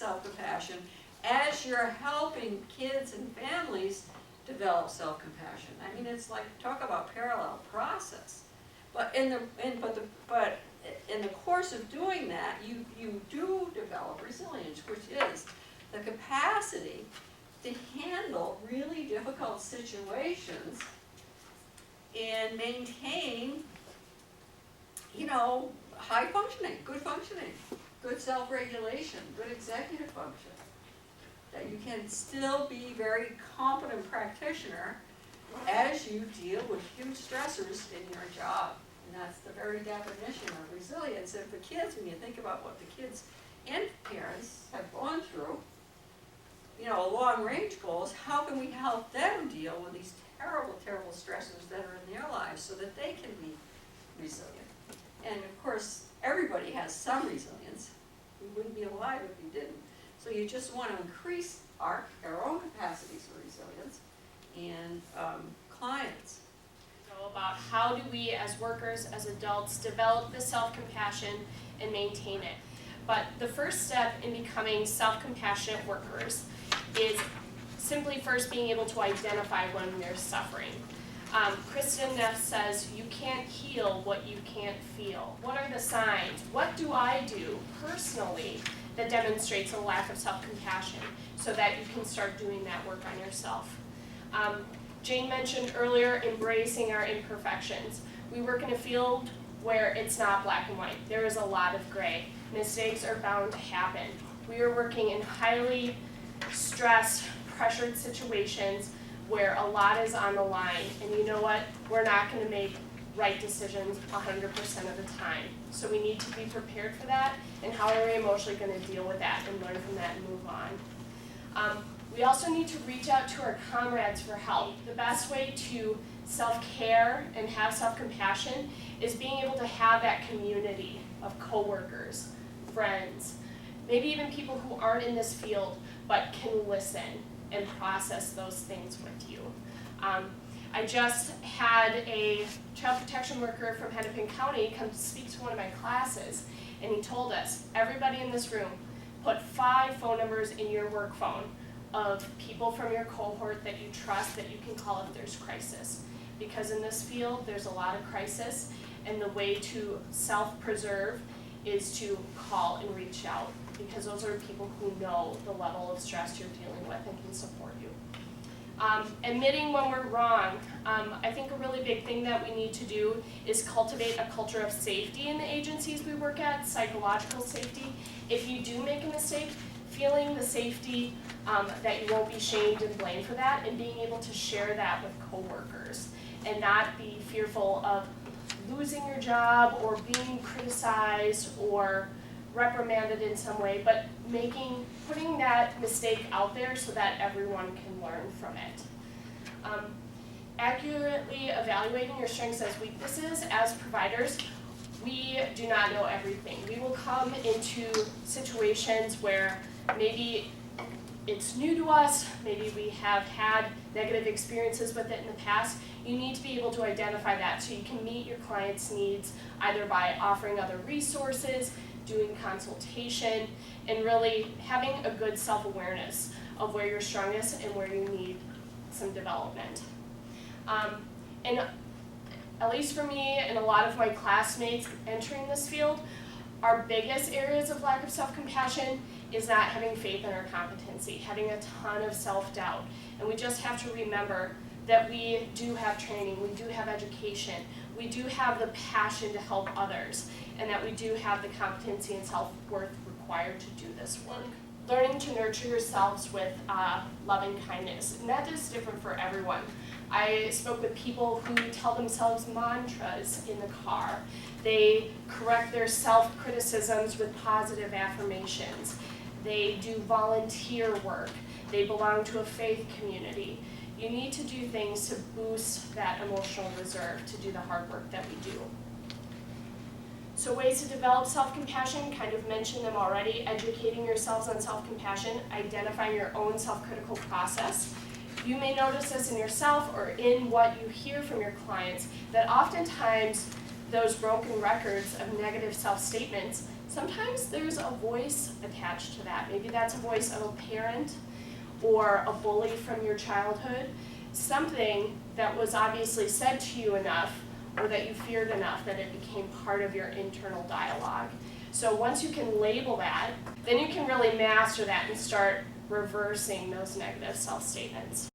self-compassion as you're helping kids and families develop self-compassion. I mean, it's like, talk about parallel process. But in the course of doing that, you do develop resilience, which is the capacity to handle really difficult situations and maintain, high functioning, good self-regulation, good executive function. That you can still be very competent practitioner as you deal with huge stressors in your job. And that's the very definition of resilience. And for kids, when you think about what the kids and parents have gone through, long-range goals, how can we help them deal with these terrible, terrible stressors that are in their lives so that they can be resilient? And of course, everybody has some resilience. We wouldn't be alive if we didn't. So you just want to increase our own capacities for resilience and clients. So about how do we as workers, as adults, develop the self-compassion and maintain it. But the first step in becoming self-compassionate workers is simply first being able to identify when you're suffering. Kristen Neff says, you can't heal what you can't feel. What are the signs? What do I do personally that demonstrates a lack of self-compassion so that you can start doing that work on yourself? Jane mentioned earlier embracing our imperfections. We work in a field where it's not black and white. There is a lot of gray. Mistakes are bound to happen. We are working in highly stressed, pressured situations where a lot is on the line. And you know what? We're not going to make right decisions 100% of the time. So we need to be prepared for that, and how are we emotionally going to deal with that and learn from that and move on. We also need to reach out to our comrades for help. The best way to self-care and have self-compassion is being able to have that community of coworkers, friends, maybe even people who aren't in this field but can listen and process those things with you. I just had a child protection worker from Hennepin County come speak to one of my classes, and he told us, everybody in this room, put 5 phone numbers in your work phone of people from your cohort that you trust that you can call if there's crisis. Because in this field, there's a lot of crisis, and the way to self-preserve is to call and reach out, because those are people who know the level of stress you're dealing with and can support you. Admitting when we're wrong. I think a really big thing that we need to do is cultivate a culture of safety in the agencies we work at, psychological safety. If you do make a mistake, feeling the safety that you won't be shamed and blamed for that, and being able to share that with coworkers and not be fearful of losing your job or being criticized or reprimanded in some way, but putting that mistake out there so that everyone can learn from it. Accurately evaluating your strengths as weaknesses. As providers, we do not know everything. We will come into situations where maybe it's new to us, maybe we have had negative experiences with it in the past. You need to be able to identify that so you can meet your client's needs either by offering other resources, doing consultation, and really having a good self-awareness of where you're strongest and where you need some development. And at least for me and a lot of my classmates entering this field, our biggest areas of lack of self-compassion is not having faith in our competency, having a ton of self-doubt. And we just have to remember that we do have training, we do have education, we do have the passion to help others, and that we do have the competency and self-worth required to do this work. Learning to nurture yourselves with loving kindness, and that is different for everyone. I spoke with people who tell themselves mantras in the car. They correct their self-criticisms with positive affirmations. They do volunteer work. They belong to a faith community. You need to do things to boost that emotional reserve to do the hard work that we do. So ways to develop self-compassion, kind of mentioned them already, educating yourselves on self-compassion, identifying your own self-critical process. You may notice this in yourself or in what you hear from your clients, that oftentimes those broken records of negative self-statements sometimes there's a voice attached to that. Maybe that's a voice of a parent or a bully from your childhood, something that was obviously said to you enough or that you feared enough that it became part of your internal dialogue. So once you can label that, then you can really master that and start reversing those negative self-statements.